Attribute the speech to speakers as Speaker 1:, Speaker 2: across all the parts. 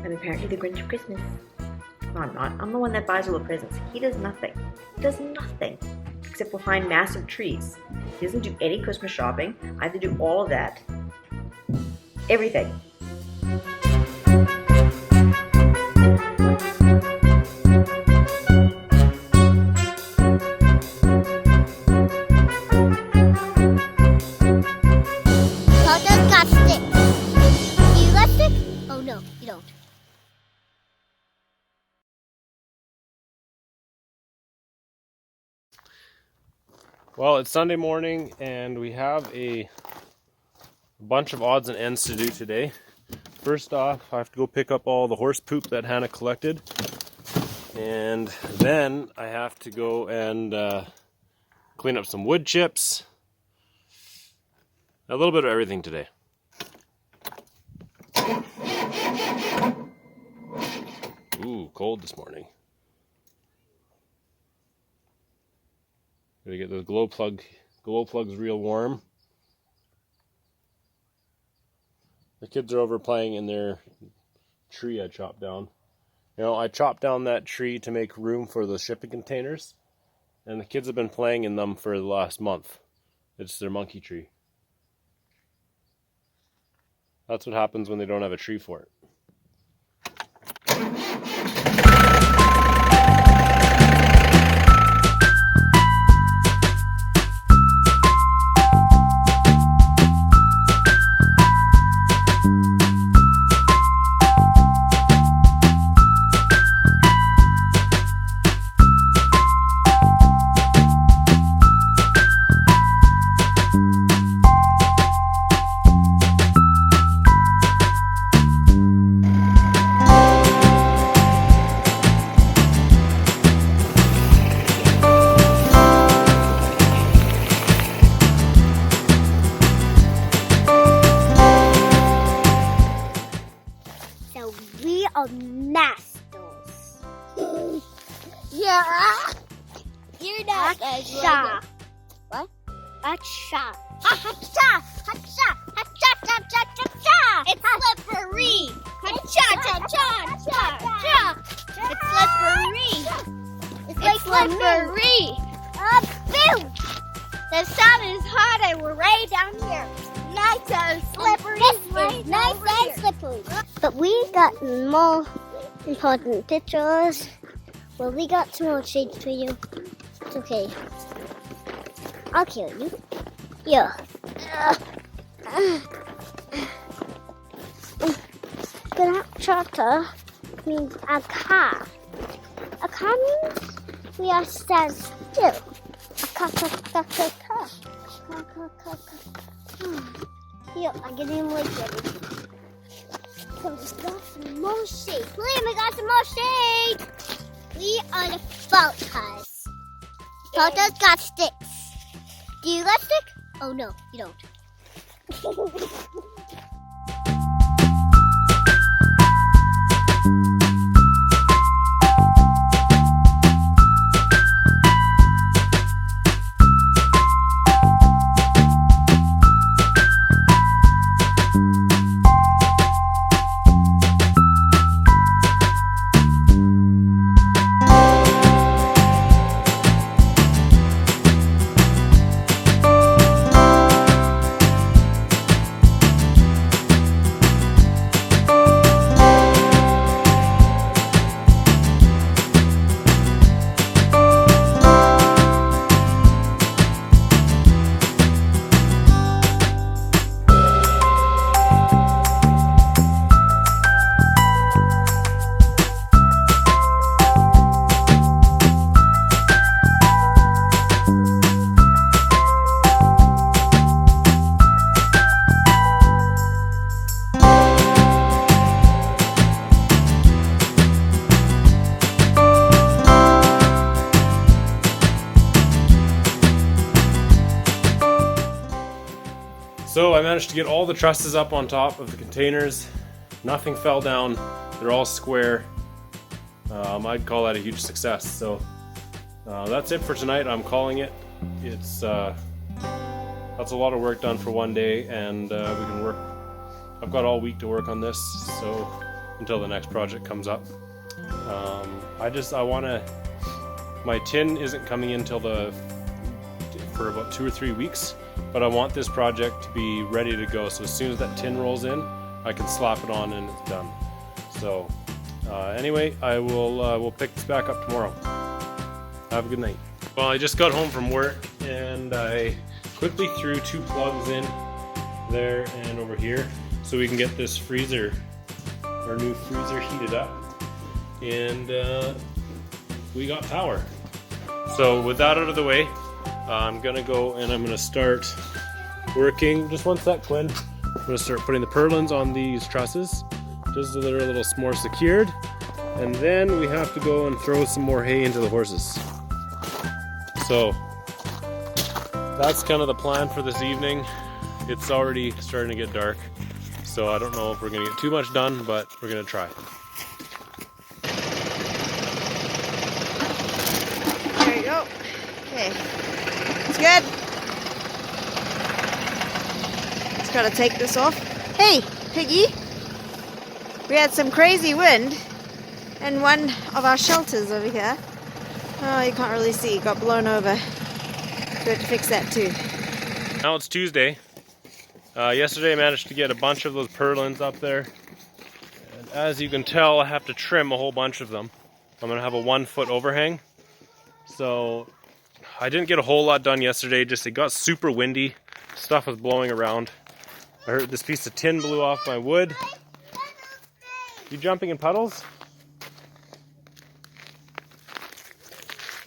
Speaker 1: I'm apparently the Grinch of Christmas. No, I'm not. I'm the one that buys all the presents. He does nothing. He does nothing. Except for find massive trees. He doesn't do any Christmas shopping. I have to do all of that. Everything.
Speaker 2: Well, it's Sunday morning and we have a bunch of odds and ends to do today. First off, I have to go pick up all the horse poop that Hannah collected. And then I have to go and clean up some wood chips. A little bit of everything today. Ooh, cold this morning. Gotta get the glow plugs real warm. The kids are over playing in their tree I chopped down. You know, I chopped down that tree to make room for the shipping containers, and the kids have been playing in them for the last month. It's their monkey tree. That's what happens when they don't have a tree for it.
Speaker 3: We are masters. Yeah. You're not. Hacha. What? Hacha. Hacha. Hacha. Hacha. Hacha. Hacha. It's slippery. Hacha. Hacha. Hacha. It's slippery. It's like slippery. Boom. The sun is hot and we're right down here. Nice and slippery. Nice and slippery. But we got more important pictures. Well, we got some more shades for you. It's okay. I'll kill you. Yeah. Tractor means a car. A car means we are stand still. A car. Here, I'm getting like ready. So we got some more shade. Liam, we got some more shade. We are the fault cars. Faulters got sticks. Do you got stick? Oh no, you don't.
Speaker 2: So I managed to get all the trusses up on top of the containers. Nothing fell down. They're all square. I'd call that a huge success. So that's it for tonight. I'm calling it. It's that's a lot of work done for one day, and we can work. I've got all week to work on this, so until the next project comes up. I want to. My tin isn't coming in till for about 2 or 3 weeks, but I want this project to be ready to go. So as soon as that tin rolls in, I can slap it on and it's done. So anyway, we'll pick this back up tomorrow. Have a good night. Well, I just got home from work and I quickly threw 2 plugs in there and over here so we can get this freezer, our new freezer, heated up. And we got power. So with that out of the way, I'm gonna go and I'm gonna start working. Just one sec, Quinn. I'm gonna start putting the purlins on these trusses just so they're a little more secured. And then we have to go and throw some more hay into the horses. So that's kind of the plan for this evening. It's already starting to get dark, so I don't know if we're gonna get too much done, but we're gonna try.
Speaker 4: There you go. Okay, it's good. Just gotta take this off. Hey, Piggy, we had some crazy wind and one of our shelters over here, oh, you can't really see, got blown over. Good to fix that too.
Speaker 2: Now it's Tuesday. Yesterday I managed to get a bunch of those purlins up there. And as you can tell, I have to trim a whole bunch of them. I'm gonna have a 1-foot overhang. So I didn't get a whole lot done yesterday, just it got super windy. Stuff was blowing around. I heard this piece of tin blew off my wood. You jumping in puddles?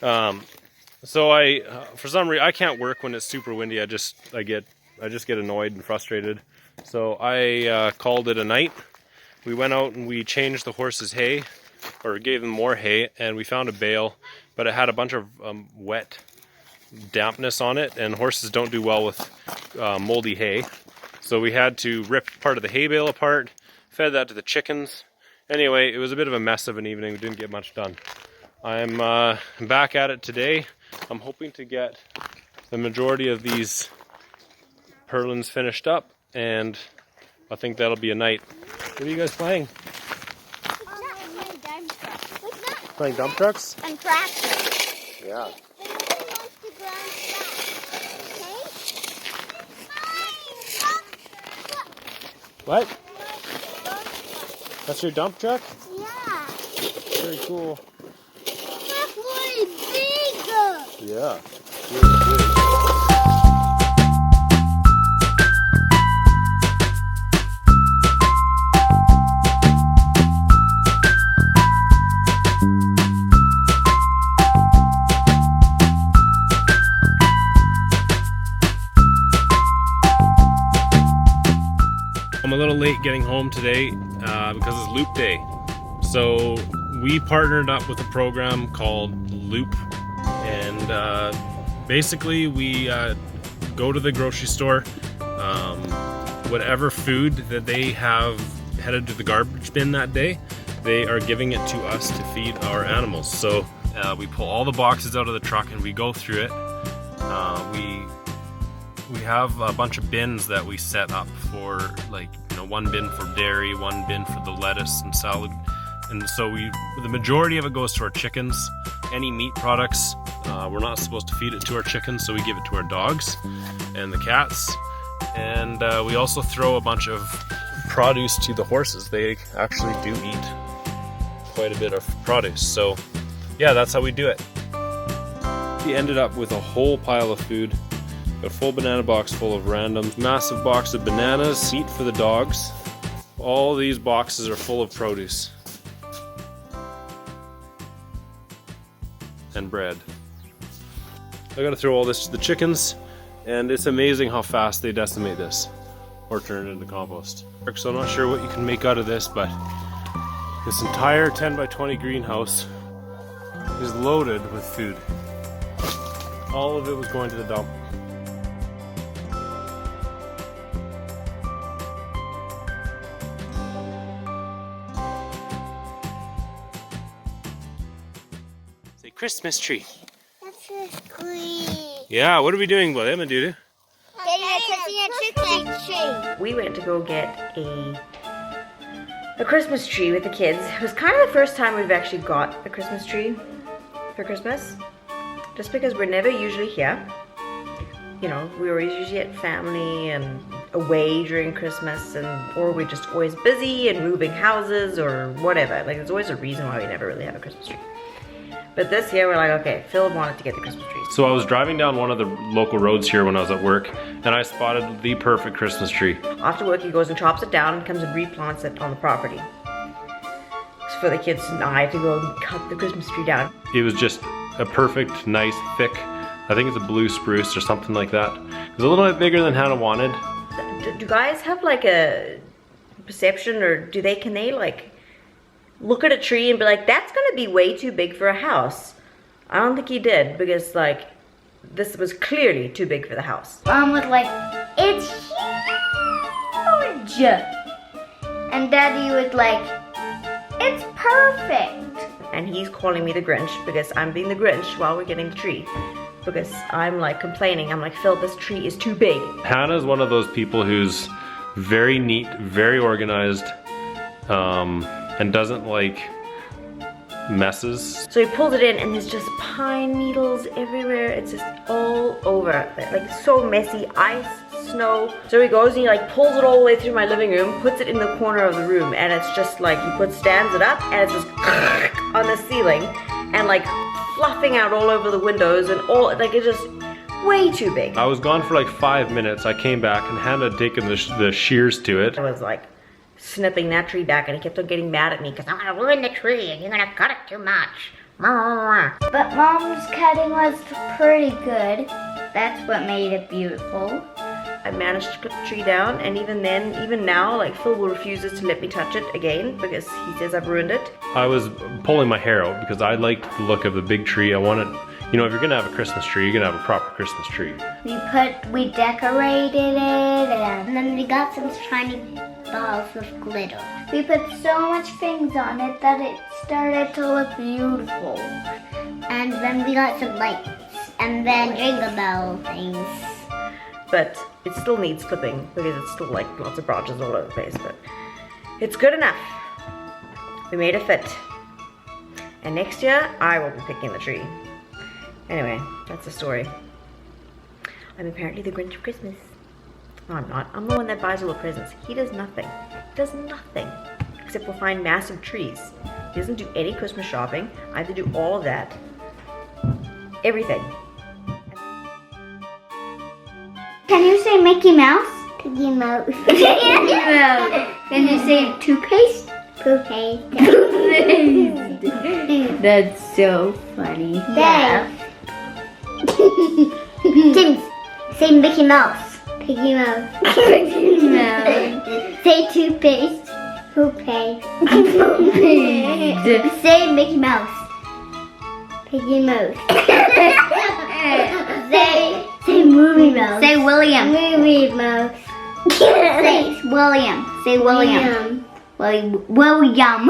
Speaker 2: So for some reason, I can't work when it's super windy. I just get annoyed and frustrated. So I called it a night. We went out and we changed the horses' hay, or gave them more hay, and we found a bale, but it had a bunch of wet dampness on it, and horses don't do well with moldy hay. So we had to rip part of the hay bale apart, fed that to the chickens. Anyway, it was a bit of a mess of an evening. We didn't get much done. I'm back at it today. I'm hoping to get the majority of these purlins finished up, and I think that'll be a night. What are you guys playing? Playing dump trucks?
Speaker 3: And tractors.
Speaker 2: Yeah. What? That's your dump truck?
Speaker 3: Yeah.
Speaker 2: Very cool.
Speaker 3: That's way bigger.
Speaker 2: Yeah. Really big. I'm a little late getting home today because it's Loop Day. So we partnered up with a program called Loop, and basically we go to the grocery store, whatever food that they have headed to the garbage bin that day, they are giving it to us to feed our animals. So we pull all the boxes out of the truck and we go through it. We have a bunch of bins that we set up for, like, you know, one bin for dairy, one bin for the lettuce and salad. And so the majority of it goes to our chickens. Any meat products, we're not supposed to feed it to our chickens, so we give it to our dogs and the cats. And we also throw a bunch of produce to the horses. They actually do eat quite a bit of produce. So yeah, that's how we do it. We ended up with a whole pile of food. A full banana box full of randoms, massive box of bananas, meat for the dogs. All these boxes are full of produce. And bread. I gotta throw all this to the chickens, and it's amazing how fast they decimate this or turn it into compost. So I'm not sure what you can make out of this, but this entire 10 by 20 greenhouse is loaded with food. All of it was going to the dump. Christmas tree.
Speaker 3: That's a tree.
Speaker 2: Yeah, what are we doing, William and Dudu?
Speaker 3: Getting a Christmas tree.
Speaker 1: We went to go get a a Christmas tree with the kids. It was kind of the first time we've actually got a Christmas tree for Christmas. Just because we're never usually here. You know, we were usually at family and away during Christmas, or we're just always busy and moving houses or whatever. Like, there's always a reason why we never really have a Christmas tree. But this year we're like, okay, Phil wanted to get the Christmas tree.
Speaker 2: So I was driving down one of the local roads here when I was at work, and I spotted the perfect Christmas tree.
Speaker 1: After work, he goes and chops it down and comes and replants it on the property. It's for the kids and I to go and cut the Christmas tree down.
Speaker 2: It was just a perfect, nice, thick, I think it's a blue spruce or something like that. It was a little bit bigger than Hannah wanted.
Speaker 1: Do guys have like a perception, or can they like look at a tree and be like, that's gonna be way too big for a house? I don't think he did, because like this was clearly too big for the house.
Speaker 3: Mom was like, it's huge. And Daddy was like, it's perfect.
Speaker 1: And he's calling me the Grinch because I'm being the Grinch while we're getting the tree. Because I'm like complaining. I'm like, Phil, this tree is too big.
Speaker 2: Hannah's one of those people who's very neat, very organized, and doesn't like messes.
Speaker 1: So he pulls it in and there's just pine needles everywhere. It's just all over. Like so messy, ice, snow. So he goes and he like pulls it all the way through my living room, puts it in the corner of the room, and it's just like stands it up and it's just on the ceiling and like fluffing out all over the windows and all, like it's just way too big.
Speaker 2: I was gone for like 5 minutes. I came back and Hannah had taken the shears to it.
Speaker 1: I was like snipping that tree back and he kept on getting mad at me because I'm gonna ruin the tree and you're gonna cut it too much.
Speaker 3: But Mom's cutting was pretty good. That's what made it beautiful.
Speaker 1: I managed to put the tree down, and even now, like Phil will refuses to let me touch it again because he says I've ruined it.
Speaker 2: I was pulling my hair out because I liked the look of the big tree. I wanted, you know, if you're gonna have a Christmas tree, you're gonna have a proper Christmas tree.
Speaker 3: We decorated it, and then we got some shiny balls with glitter. We put so much things on it that it started to look beautiful. And then we got some lights, and then jingle bell things.
Speaker 1: But it still needs clipping because it's still like lots of branches all over the place, but it's good enough. We made it fit. And next year, I will be picking the tree. Anyway, that's the story. I'm apparently the Grinch of Christmas. No, I'm not. I'm the one that buys all the presents. He does nothing. He does nothing. Except for find massive trees. He doesn't do any Christmas shopping. I have to do all of that. Everything.
Speaker 3: Can you say Mickey Mouse? Piggy Mouse. Piggy Mouse. Can you say toothpaste? Toothpaste. That's so funny. Yeah. Tim, say Mickey Mouse. Piggy Mouse. Piggy Mouse. Say toothpaste. Toothpaste. Say Mickey Mouse. Piggy Mouse. Say movie mouse. Say William. Movie mouse. Say William. Say William. William.